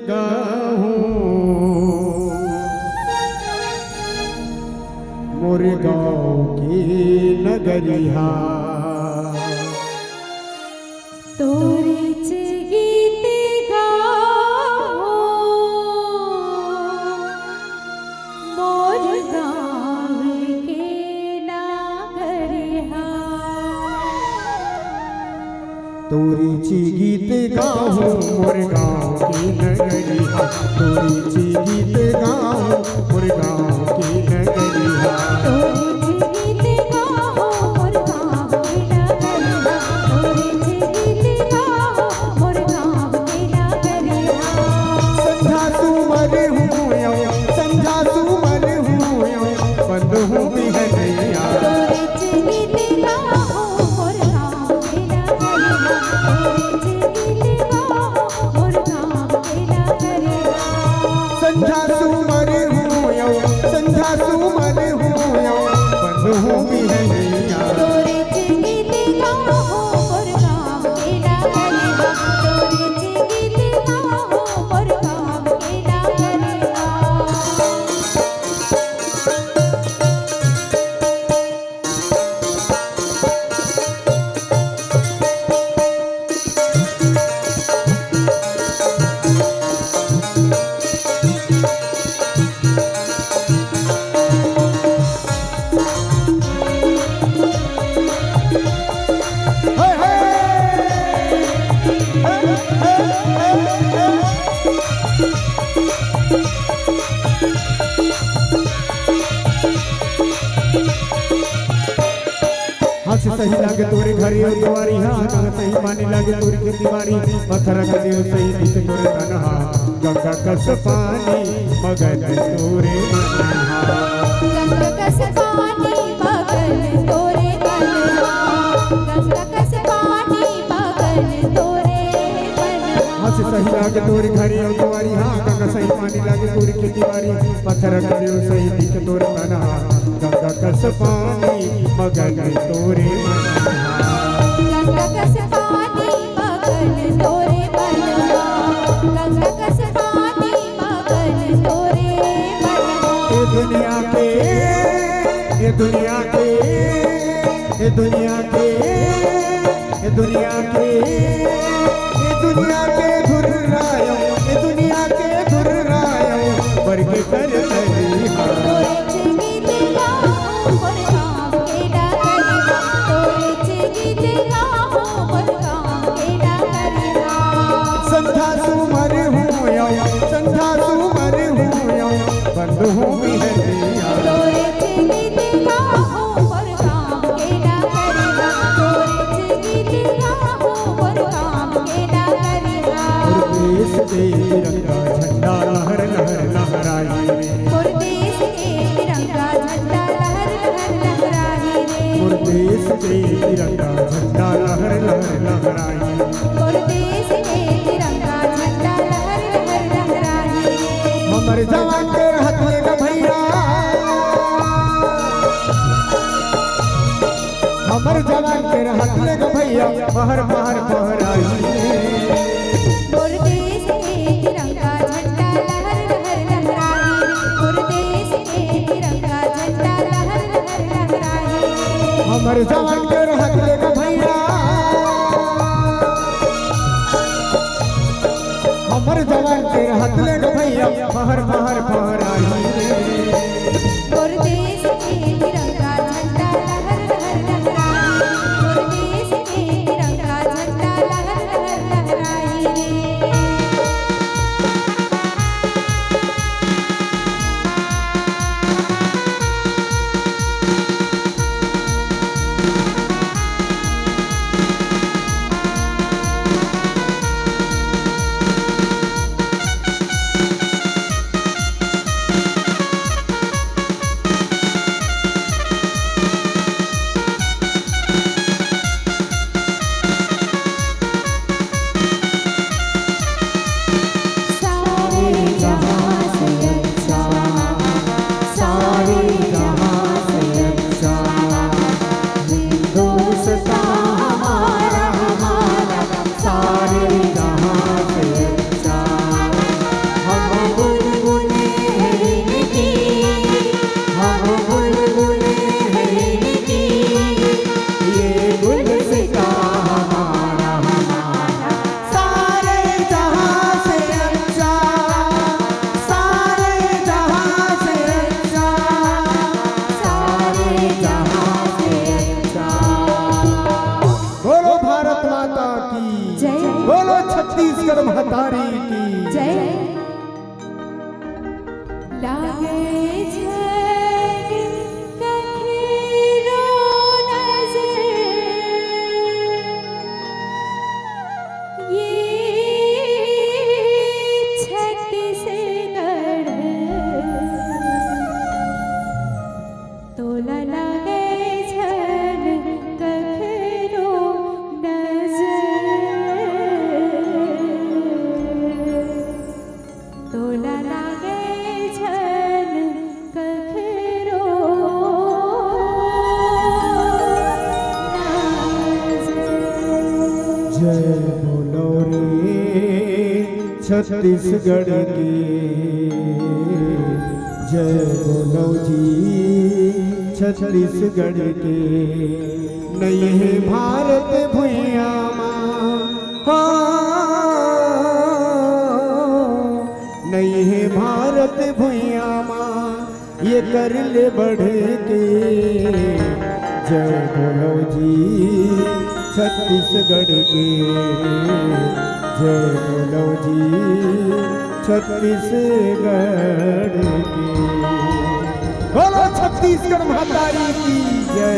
गाऊं मोरे गाँव की नगरिया तोरे गीत गाओ मोर गाँव के नागरिया तोरी ची गीत गाऊं मोरे गाँव की नगरिया तोरी ची गीत गाऊं मोरे गाँव की नगरिया संझा सुमर हूँ यौ संझा सुमर हूँ यौ बंद हूँ भी है नैया तोरे गीत गाओ मोर गाँव के नागरिया तोरे गीत गाओ मोर गाँव के नागरिया हाथ सही लागे तोरे घरी और दुआरी हाँ गंगा सही पानी लागे तोरे खेती बाड़ी पत्थर के देव सही दिखे तोरे तनहा गंगा कस पानी मगन तोरे मनहा गंगा कस पानी मगन तोरे मनहा गंगा कस पानी मगन तोरे मनहा हाथ सही लागे तोरे घरी और दुआरी हाँ गंगा सही पानी लागे तोरे खेती बाड़ी पत्थर के देव सही दिखे तोरे तनहा गंगा कस पानी मगन तोरे मनहा गंगा कस पानी मगन तोरे मनहा गंगा कस पानी मगन तोरे मनहा ये दुनिया के ये दुनिया के ये दुनिया के ये दुनिया के ये दुनिया के धुर्रायो ये दुनिया के धुर्रायो वर्ग कर करिहा तोरे गीत गाओ मोर गाँव के नागरिया तोरे गीत गाओ मोर गाँव के नागरिया संध्या सुमर हूँ यौ संध्या सुमर हूँ यौ बंद हूँ भी है नैया तोरे गीत गाओ मोर गाँव के नागरिया तोरे गीत गाओ मोर गाँव के नागरिया और देश के तिरंगा झंडा लहर लहर लहराई रे मोर देश के तिरंगा झंडा लहर लहर लहराई रे और देश के तिरंगा झंडा लहर लहर लहराई मोर देश के तिरंगा झंडा लहर लहर लहराई रे हमर जवान के रहत लेगा भैया हमर जवान के रहत लेगा भैया पहर पहर पहराई मोर देश के तिरंगा झंडा लहर लहर लहराई रे मोर देश के तिरंगा झंडा लहर लहर लहराई रे हमर जवान के रहत लेगा भैया हमर जवान के रहत लेगा भैया पहर पहर पहराई मोर देश के तिरंगा झंडा लहर लहर लहराई रे मोर देश के तिरंगा झंडा लहर लहर लहराई रे छत्तीसगढ़ की जय बोलो जी छत्तीसगढ़ के नहीं है भारत भुइया नहीं है भारत भुइया ये कर ले बढ़ के जय बोलो जी छत्तीसगढ़ के जय बोलो जी छत्तीसगढ़ के बोलो छत्तीसगढ़ महातारी की जय।